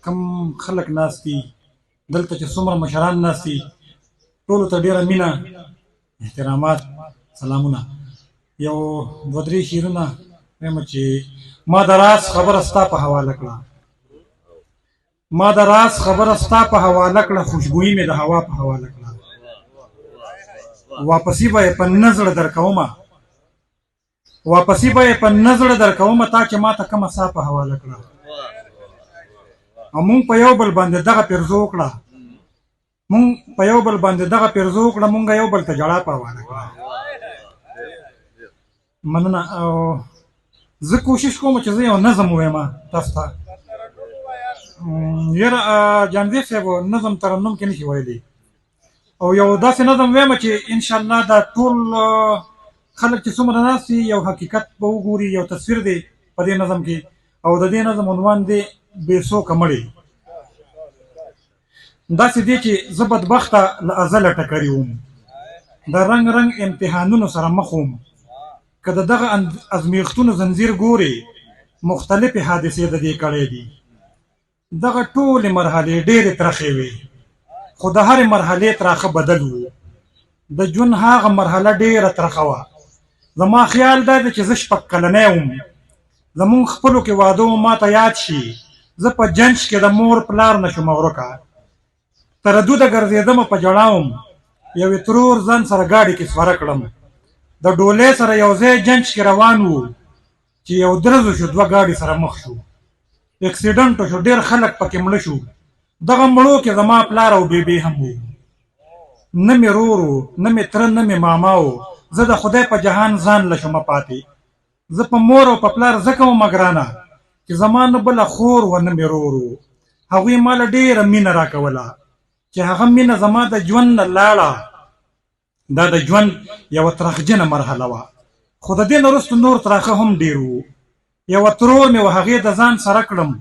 کم خلک ناست دي دلته چې څومره مشران ناست دي ټولو ته ډېره مینه احترامات سلامونه. یو دوه درې شعرونه وایم چې ما د راز خبره ستا په حواله کړه، ما د راز خبره ستا په حواله کړه، خوشبويي مې د هوا په حواله کړه، واپسې به یې په نظر درکومه، واپسې به یې په نظر درکومه، تا چې ما ته کومه سا په حواله کړه. او مونږ په یو بل باندې دغه پیرزو وکړه، مونږ په یو بل باندې دغه پیرزو وکړه، مونږ یو بل ته جړا په حواله کړه. مننه. او زه کوشش کوم چې زه یو نظم ووایم تاسو ته. یاره جانبي صاحب نظم ترنم کې نشي ویلی، او یو داسې نظم وایم چې انشاءالله دا ټول خلک چې څومره ناست دي یو حقیقت به وګوري، یو تصویر دی په دې نظم کې. او د دې نظم عنوان دی بې څوکه مړې. داسې دی چې زه بدبخته له ازله ټکرې وم، د رنګ رنګ امتحانونو سره مخ وم، که د دغه ازمیښتونو زنځیر ګورې مختلفې حادثې د دې کړی دي. دغه ټولې مرحلې ډېرې ترخې وې، خو د هرې مرحلې تراخه بدل و. د ژوند هغه مرحله ډېره ترخه وه. زما خیال دا دی چې زه 6 کلنی وم، زمونږ خپلو کې واده و، ما ته یاد شي زه په جنج کې د مور پلار نه شومه ورکه، تردوده ګرځېدمه په ژړا وم، یوې ترور ځان سره ګاډي کې سپاره کړم، د ډولۍ سره یو ځای جنج کې روان وو چې یو درز شو، 2 ګاډي سره مخ شو، اکسیډنټ شو، ډېر خلک پکې مړه شو. دغه مړو کې زما پلار او بیبي هم وو، نه مې رور و، نه مې تره، نه مې ماما و. زه د خدای په جهان ځان له شومه پاتې. زه په مور او په پلار ځکه ومه ګرانه چې زما نه بله خور و نه مې رور و. هغوی ما له ډېره مینه راکوله چې هغه مینه زما د ژوند نه لاړه. دا د ژوند یوه ترخجنه مرحله وه، خو د دې نه وروسته نور تراخه هم ډېر وو. یوه ترور مې و، هغې د ځان سره کړم،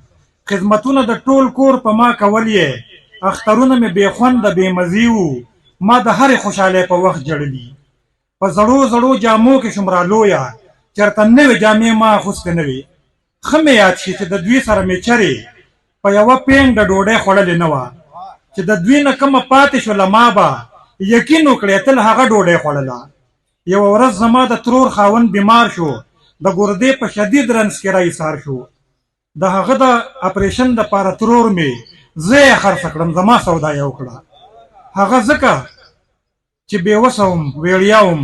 خدمتونه د ټول کور په ما کول یې، اخترونه مې بې خونده بې مزې وو، ما د هرې خوشحالۍ په وخت ژړلي. په زړو زړو جامو کې شوم رالویه، چېرته نوې جامې ما اخوستې نه وې. ښه مې یاد شي چې د دوی سره مې چرې په یوه پینګ د ډوډۍ خوړلې نه وه، چې د دوی نه کومه پاتې شوله ما به یقین وکړې تل هغه ډوډۍ خوړله. یوه ورځ زما د ترور خاوند بیمار شو، د ګردې په شدید رنځ کې راایسار شو. د هغه د اپریشن دپاره ترور مې زه یې خرڅه کړم، زما سودا یې وکړه. هغه ځکه چې بېوسه وم، ویړیا وم،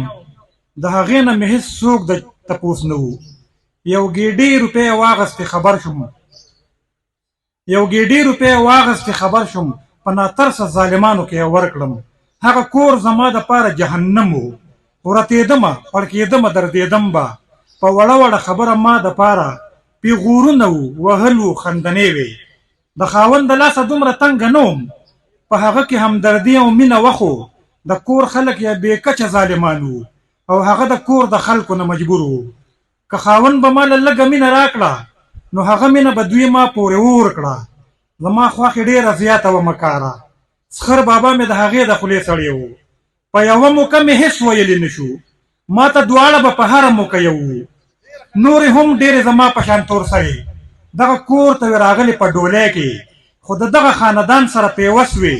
د هغې نه مې هېڅ څوک د تپوس نه و. یو ګېډۍ روپۍ یې واغستې خبر شوم، یو ګېډۍ روپۍ یې واغستې خبر شوم، په ناترسه ظالمانو کې یې ورکړم. هغه کور زما دپاره جهنم و، ورتېدمه، پړکېدمه، دردېدم به. په وړه وړه خبره ما دپاره پیغورونه و، وهل و، خندنې وې. د خاوند د لاسه دومره تنګه نه وم، په هغه کې همدردي او مینه وخو. د کور خلک یې بې کچه ظالمان وو، او هغه د کور د خلکو نه مجبور وو. که خاوند به ما له لږه مینه راکړه، نو هغه مینه به دوی ما پورې اور کړه. زما خوښې ډېره زیاته وه مکاره، سخر بابا مې د هغې د خولې سړی و. په یوه موقع مې هېڅ ویلی نه شو، ما ته دواړه به په هره موقع یو وو. نورې هم ډېرې زما په شان تور سړې دغه کور ته وې راغلې په ډولۍ کې، خو د دغه خاندان سره پیوست وې